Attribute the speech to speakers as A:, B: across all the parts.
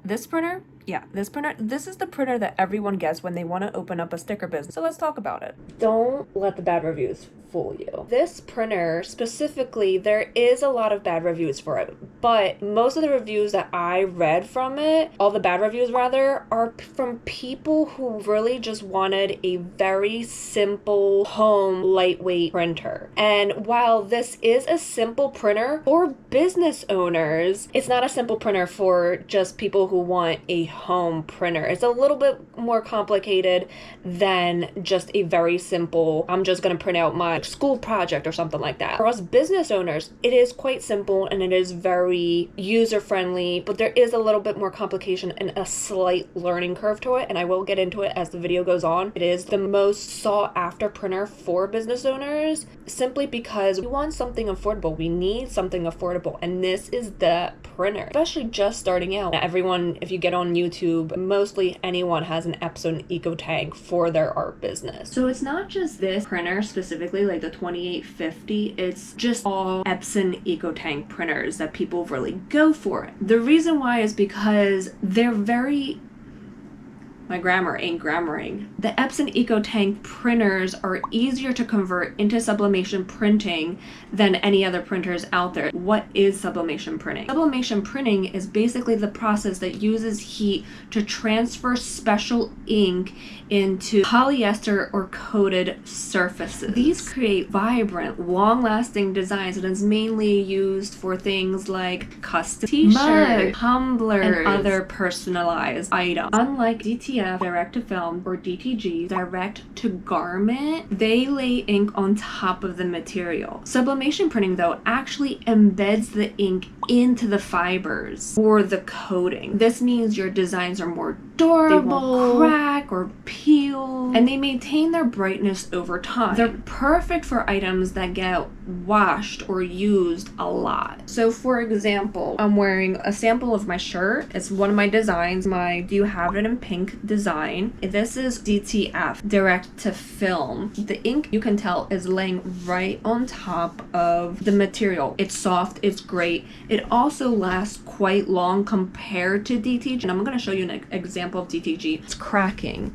A: this printer, yeah, this printer, this is the printer that everyone gets when they want to open up a sticker business. So let's talk about it. Don't let the bad reviews fool you. This printer specifically, there is a lot of bad reviews for it, but most of the reviews that I read from it, all the bad reviews rather, are from people who really just wanted a very simple home lightweight printer. And while this is a simple printer for business owners, it's not a simple printer for just people who want a home printer. It's a little bit more complicated than just a very simple, I'm just gonna print out my school project or something like that. For us business owners, it is quite simple and it is very user friendly, but there is a little bit more complication and a slight learning curve to it, and I will get into it as the video goes on. It is the most sought after printer for business owners simply because we want something affordable. We need something affordable, and this is the printer, especially just starting out. Everyone, if you get on YouTube, mostly anyone has an Epson EcoTank for their art business. So it's not just this printer specifically, like the 2850, it's just all Epson EcoTank printers that people really go for. The reason why is because they're very... My grammar ain't grammaring. The Epson EcoTank printers are easier to convert into sublimation printing than any other printers out there. What is sublimation printing? Sublimation printing is basically the process that uses heat to transfer special ink into polyester or coated surfaces. These create vibrant, long-lasting designs and is mainly used for things like custom t-shirts, tumblers, and other personalized items. Unlike DTF, direct to film, or DTG, direct to garment, they lay ink on top of the material. Sublimation printing, though, actually embeds the ink into the fibers or the coating. This means your designs are more durable, they won't crack or peel, and they maintain their brightness over time. They're perfect for items that get washed or used a lot. So for example, I'm wearing a sample of my shirt. It's one of my designs, my Do You Have It in Pink design. This is DTF, direct to film. The ink, you can tell, is laying right on top of the material. It's soft, it's great. It also lasts quite long compared to DTG, and I'm going to show you an example of DTG. It's cracking.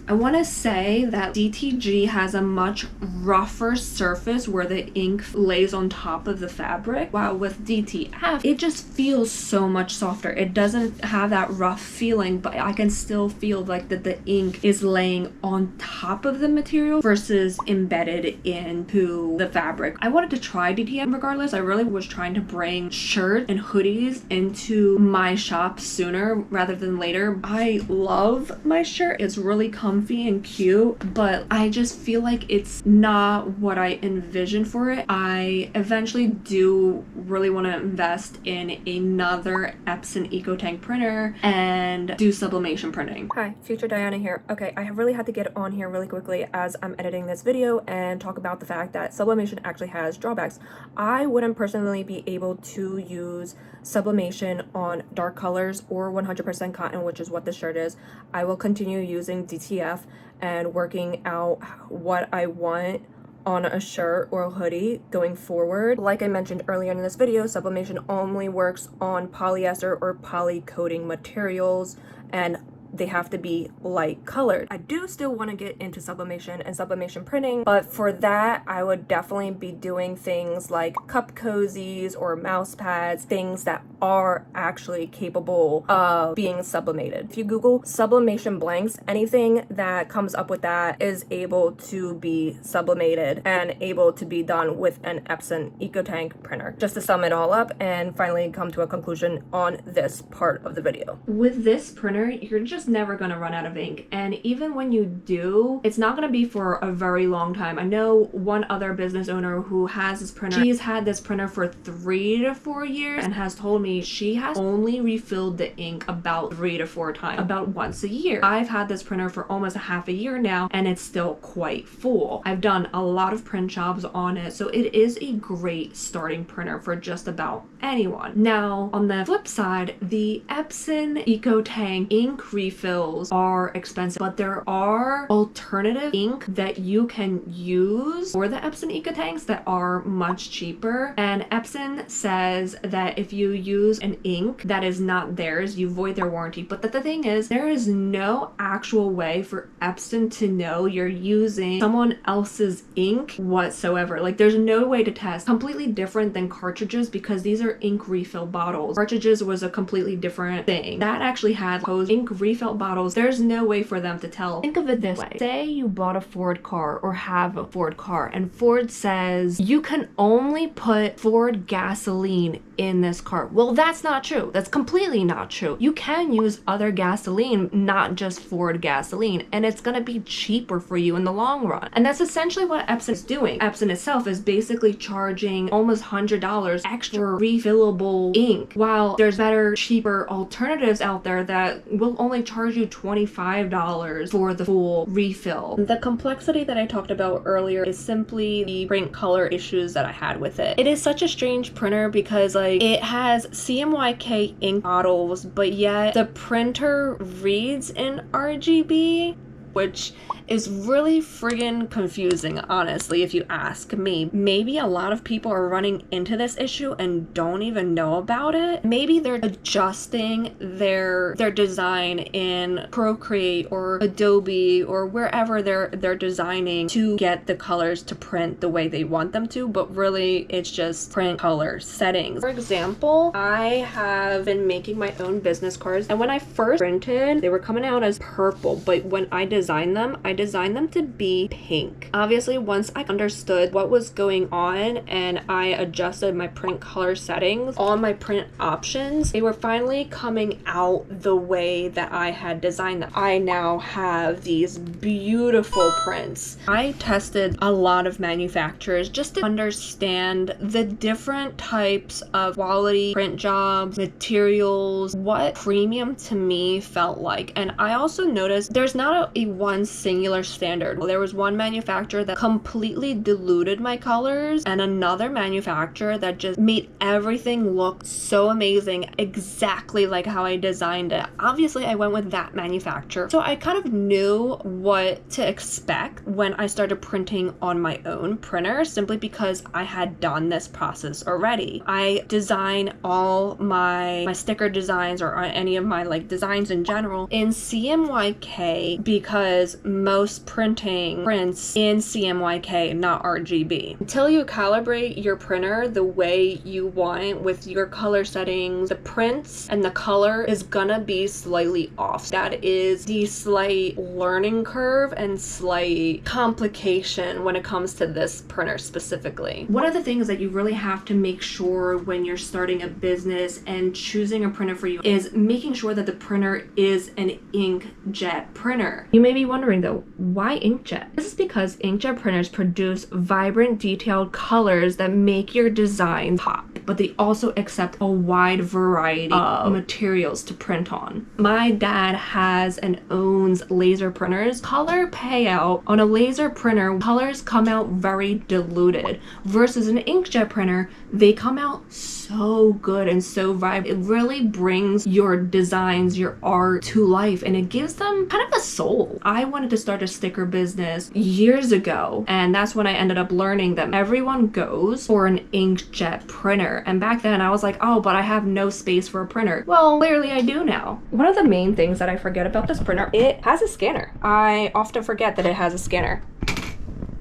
A: I want to say that DTG has a much rougher surface where the ink lays on top of the fabric, while with DTF, it just feels so much softer. It doesn't have that rough feeling, but I can still feel like that the ink is laying on top of the material versus embedded into the fabric. I wanted to try DTF regardless. I really was trying to bring shirts and hoodies into my shop sooner rather than later. I love my shirt. It's really comfy and cute, but I just feel like it's not what I envisioned for it. I eventually do really want to invest in another Epson EcoTank printer and do sublimation printing. Hi, future Diana here. Okay, I have really had to get on here really quickly as I'm editing this video and talk about the fact that sublimation actually has drawbacks. I wouldn't personally be able to use sublimation on dark colors or 100% cotton, which is what this shirt is. I will continue using DTF and working out what I want on a shirt or a hoodie going forward. Like I mentioned earlier in this video, sublimation only works on polyester or poly coating materials, and they have to be light colored. I do still want to get into sublimation and sublimation printing, but for that I would definitely be doing things like cup cozies or mouse pads, things that are actually capable of being sublimated. If you Google sublimation blanks, anything that comes up with that is able to be sublimated and able to be done with an Epson EcoTank printer. Just to sum it all up and finally come to a conclusion on this part of the video. With this printer, you're just never going to run out of ink, and even when you do, it's not going to be for a very long time. I know one other business owner who has this printer. She's had this printer for 3 to 4 years and has told me she has only refilled the ink about 3 to 4 times, about once a year. I've had this printer for almost a half a year now and it's still quite full. I've done a lot of print jobs on it, so it is a great starting printer for just about anyone. Now on the flip side, the Epson EcoTank ink refills are expensive, but there are alternative ink that you can use for the Epson EcoTanks that are much cheaper, and Epson says that if you use use an ink that is not theirs, you void their warranty. But the thing is, there is no actual way for Epson to know you're using someone else's ink whatsoever. Like, there's no way to test. Completely different than cartridges, because these are ink refill bottles. Cartridges was a completely different thing. That actually had ink refill bottles. There's no way for them to tell. Think of it this way. Say you bought a Ford car or have a Ford car, and Ford says you can only put Ford gasoline in this car. Well, that's not true. That's completely not true. You can use other gasoline, not just Ford gasoline, and it's gonna be cheaper for you in the long run. And that's essentially what Epson is doing. Epson itself is basically charging almost $100 extra refillable ink, while there's better, cheaper alternatives out there that will only charge you $25 for the full refill. The complexity that I talked about earlier is simply the print color issues that I had with it. It is such a strange printer because like it has CMYK ink bottles, but yet the printer reads in RGB, which is really friggin' confusing, honestly, if you ask me. Maybe a lot of people are running into this issue and don't even know about it. Maybe they're adjusting their design in Procreate or Adobe or wherever they're designing to get the colors to print the way they want them to, but really it's just print color settings. For example, I have been making my own business cards, and when I first printed, they were coming out as purple, but when I designed them to be pink. Obviously, once I understood what was going on and I adjusted my print color settings on my print options, they were finally coming out the way that I had designed them. I now have these beautiful prints. I tested a lot of manufacturers just to understand the different types of quality print jobs, materials, what premium to me felt like. And I also noticed there's not a one singular standard. There was one manufacturer that completely diluted my colors and another manufacturer that just made everything look so amazing, exactly like how I designed it. Obviously, I went with that manufacturer, so I kind of knew what to expect when I started printing on my own printer, simply because I had done this process already. I design all my sticker designs or any of my like designs in general in CMYK because most prints in CMYK, not RGB. Until you calibrate your printer the way you want with your color settings, the prints and the color is gonna be slightly off. That is the slight learning curve and slight complication when it comes to this printer specifically. One of the things that you really have to make sure when you're starting a business and choosing a printer for you is making sure that the printer is an inkjet printer. You may be wondering though, why inkjet? This is because inkjet printers produce vibrant, detailed colors that make your design pop, but they also accept a wide variety of materials to print on. My dad has and owns laser printers. Color payout on a laser printer, colors come out very diluted, versus an inkjet printer, they come out so good and so vibrant. It really brings your designs, your art to life, and it gives them kind of a soul. I wanted to start a sticker business years ago, and that's when I ended up learning that everyone goes for an inkjet printer. And back then I was like, oh, but I have no space for a printer. Well, clearly I do now. One of the main things that I forget about this printer, it has a scanner. I often forget that it has a scanner.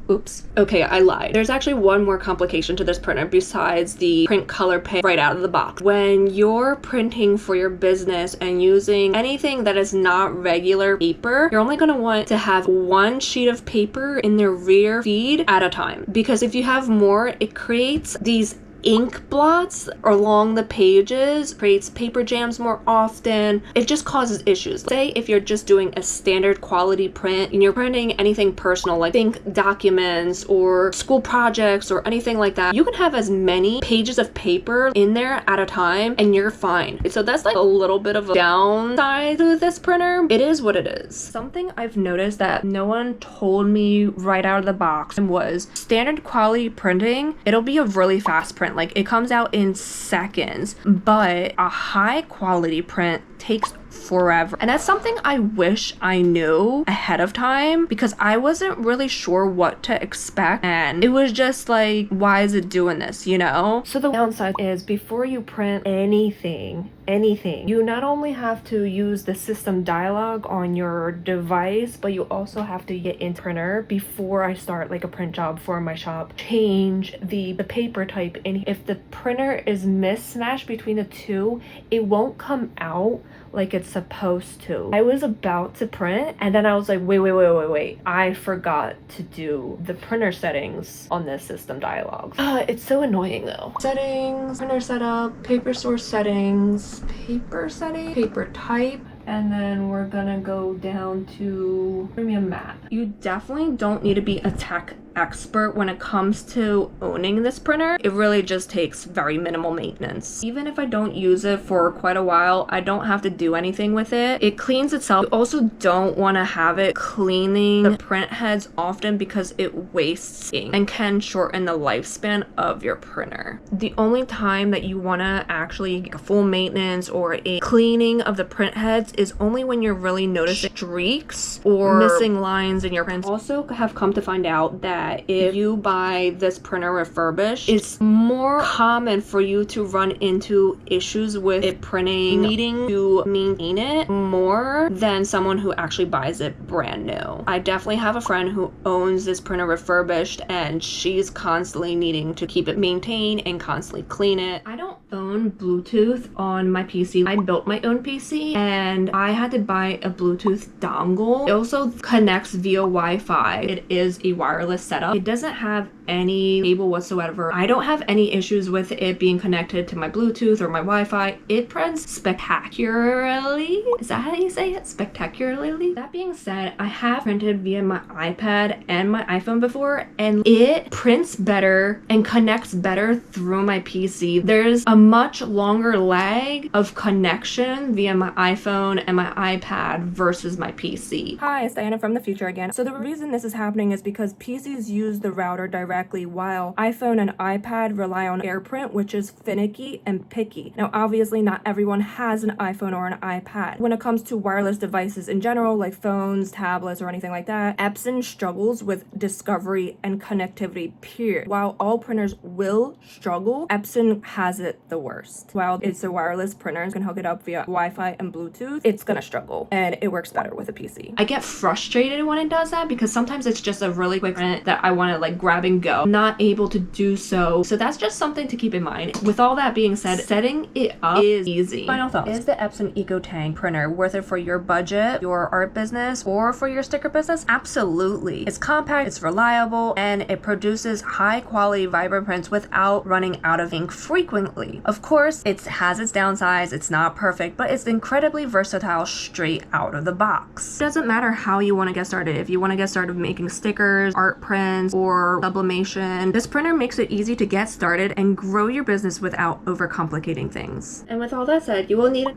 A: Oops. Okay, I lied. There's actually one more complication to this printer besides the print color pay right out of the box. When you're printing for your business and using anything that is not regular paper, you're only going to want to have one sheet of paper in the rear feed at a time. Because if you have more, it creates these ink blots along the pages, creates paper jams more often. It just causes issues. Say if you're just doing a standard quality print and you're printing anything personal, like think documents or school projects or anything like that, you can have as many pages of paper in there at a time and you're fine. So that's like a little bit of a downside to this printer. It is what it is. Something I've noticed that no one told me right out of the box was standard quality printing, it'll be a really fast print. Like it comes out in seconds, but a high quality print takes forever. And that's something I wish I knew ahead of time, because I wasn't really sure what to expect, and it was just like, why is it doing this, you know? So the downside is, before you print anything, you not only have to use the system dialog on your device, but you also have to get into printer before I start like a print job for my shop, change the paper type. And if the printer is mismatched between the two, it won't come out like it's supposed to. I was about to print and then I was like, wait, I forgot to do the printer settings on this system dialog. It's so annoying though. Settings, printer setup, paper source settings, paper setting, paper type, and then we're gonna go down to premium matte. You definitely don't need to be a tech expert when it comes to owning this printer. It really just takes very minimal maintenance. Even if I don't use it for quite a while, I don't have to do anything with it. It cleans itself. You also don't want to have it cleaning the print heads often, because it wastes ink and can shorten the lifespan of your printer. The only time that you want to actually get a full maintenance or a cleaning of the print heads is only when you're really noticing streaks or missing lines in your prints. Also have come to find out that if you buy this printer refurbished, it's more common for you to run into issues with it printing, needing to maintain it more than someone who actually buys it brand new. I definitely have a friend who owns this printer refurbished, and she's constantly needing to keep it maintained and constantly clean it. I don't own Bluetooth on my PC. I built my own PC and I had to buy a Bluetooth dongle. It also connects via Wi-Fi. It is a wireless setup. It doesn't have any cable whatsoever. I don't have any issues with it being connected to my Bluetooth or my Wi-Fi. It prints spectacularly. Is that how you say it? Spectacularly? That being said, I have printed via my iPad and my iPhone before, and it prints better and connects better through my PC. There's a much longer lag of connection via my iPhone and my iPad versus my PC. Hi, it's Diana from the future again. So the reason this is happening is because PCs use the router directly, while iPhone and iPad rely on AirPrint, which is finicky and picky. Now, obviously not everyone has an iPhone or an iPad. When it comes to wireless devices in general, like phones, tablets, or anything like that, Epson struggles with discovery and connectivity, period. While all printers will struggle, Epson has it the worst. While it's a wireless printer, you can hook it up via Wi-Fi and Bluetooth, it's gonna struggle, and it works better with a PC. I get frustrated when it does that, because sometimes it's just a really quick print that I want to like grab and go. I'm not able to do so. So that's just something to keep in mind. With all that being said, setting it up is easy. Final thoughts. Is the Epson EcoTank printer worth it for your budget, your art business, or for your sticker business? Absolutely. It's compact, it's reliable, and it produces high quality vibrant prints without running out of ink frequently. Of course, it has its downsides, it's not perfect, but it's incredibly versatile straight out of the box. It doesn't matter how you want to get started. If you want to get started making stickers, art prints, or sublimation, this printer makes it easy to get started and grow your business without overcomplicating things. And with all that said, you will need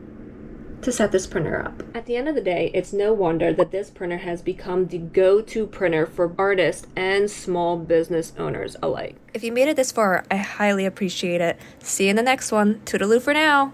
A: to set this printer up. At the end of the day, it's no wonder that this printer has become the go-to printer for artists and small business owners alike. If you made it this far, I highly appreciate it. See you in the next one. Toodaloo for now.